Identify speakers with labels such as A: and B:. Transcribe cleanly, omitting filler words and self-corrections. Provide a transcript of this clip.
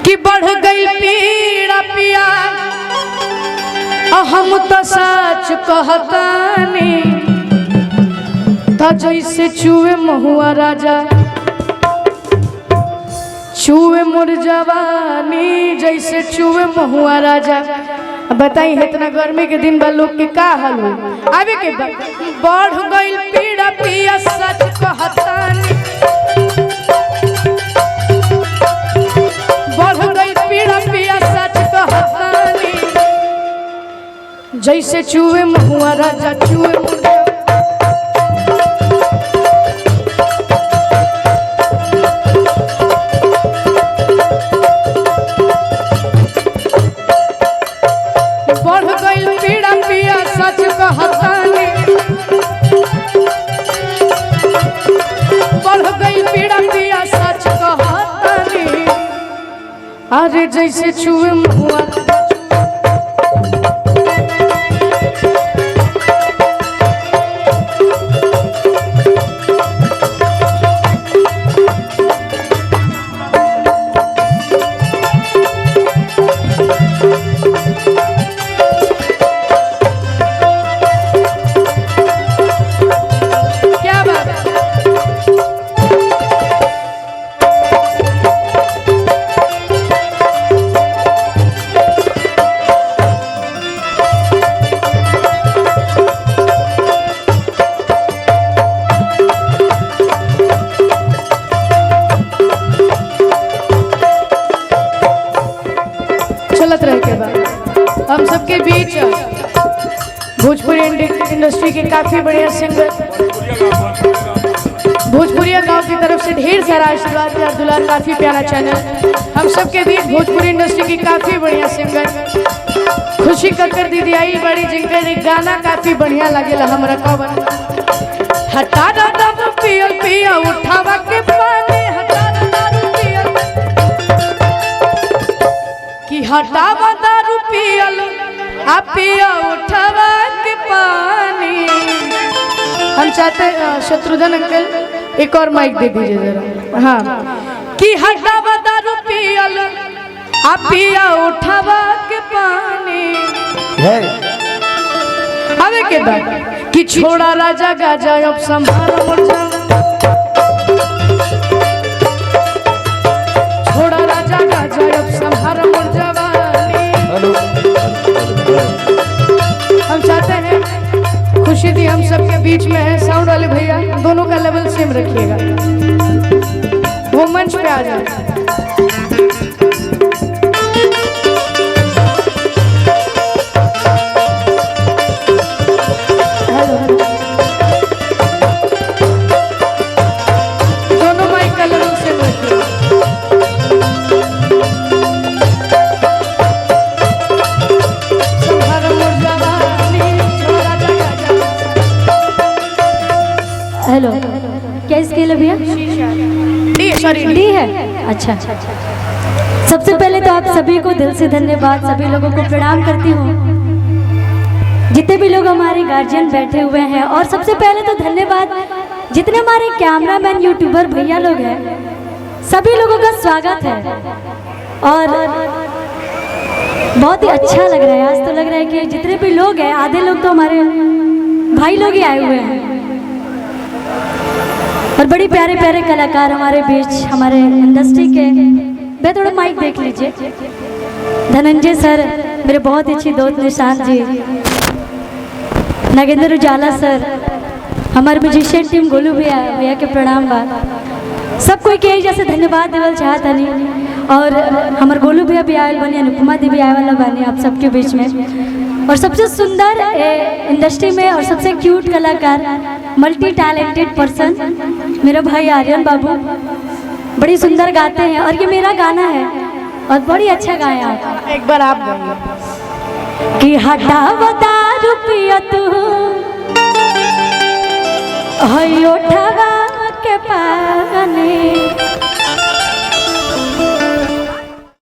A: कि बढ़ गई पीड़ा पिया हम तो सच कहतानी था जैसे चूहे महुआ राजा चूहे मोर जवानी जैसे चूहे महुआ राजा। बताई इतना गर्मी के दिन बा लोग के का हाल हो आवे के बढ़ गई पीड़ा पिया सच कहतानी बढ़ गई पीड़ा पिया सच कहतानी जैसे चूहे महुआ राजा चूहे बढ़ गई पीड़ा पिया सच कहतानी बढ़ गई पीड़ा पिया सच कहतानी अरे जैसे चूहे महुआ चलत रहे के बाद हम सबके बीच भोजपुरी इंडस्ट्री के काफी बढ़िया सिंगर भोजपुरिया गांव की तरफ से ढेर सारा आशीर्वाद प्यार दुलार काफी प्यारा चैनल हम सबके बीच भोजपुरी इंडस्ट्री की काफी बढ़िया सिंगर खुशी कक्कर दीदी आई बड़ी जिनकर एक गाना काफी बढ़िया लगेला हमरा कवन हटा दारू पियल पिया उठावा के पानी हटा दारू पियल कि हटावा दारू पियल आ पिया उठावा के पानी। हम चाहते शत्रुघ्न अंकल एक और माइक दे दीजिए जरा। हाँ कि हटावा दारू पियल आ पिया उठावा के पानी हवे के बाद कि छोड़ा राजा गाजा अब संभाल मोर छोड़ा राजा गाजा अब संभाल मोर जवानी। हम चाहते हैं खुशी दी हम सबके बीच में है साउंड वाले भैया दोनों का लेवल सेम रखिएगा वो मंच पे आ जाए।
B: हेलो क्या स्केल है भैया? डी है। अच्छा सबसे पहले तो आप सभी को दिल से धन्यवाद सभी लोगों को प्रणाम करती हूँ जितने भी लोग हमारे गार्जियन बैठे हुए हैं और सबसे पहले तो धन्यवाद जितने हमारे कैमरामैन यूट्यूबर भैया लोग हैं सभी लोगों का स्वागत है और बहुत ही अच्छा लग रहा है। आज तो लग रहा है कि जितने भी लोग हैं आधे लोग तो हमारे भाई लोग ही आए हुए हैं और बड़ी प्यारे प्यारे कलाकार हमारे बीच हमारे इंडस्ट्री के। मैं थोड़ा माइक देख लीजिए। धनंजय सर मेरे बहुत अच्छी दोस्त निशांत जी नागेंद्र उजाला सर हमारे म्यूजिशियन टीम गोलू भैया के प्रणाम बा सब कोई के जैसे धन्यवाद देवल चाहता नहीं और हमारे गोलू भैया भी आयल बनी अनुपमा दी भी आए वाला बनी आप सबके बीच में और सबसे सुंदर इंडस्ट्री में और सबसे क्यूट कलाकार मल्टी टैलेंटेड पर्सन मेरा भाई आर्यन बाबू बड़ी सुंदर गाते हैं और ये मेरा गाना है और बड़ी अच्छा गाया आप।
A: एक बार आप गाइए
B: कि हटा बता रुपया तू हयो ठगा के पानी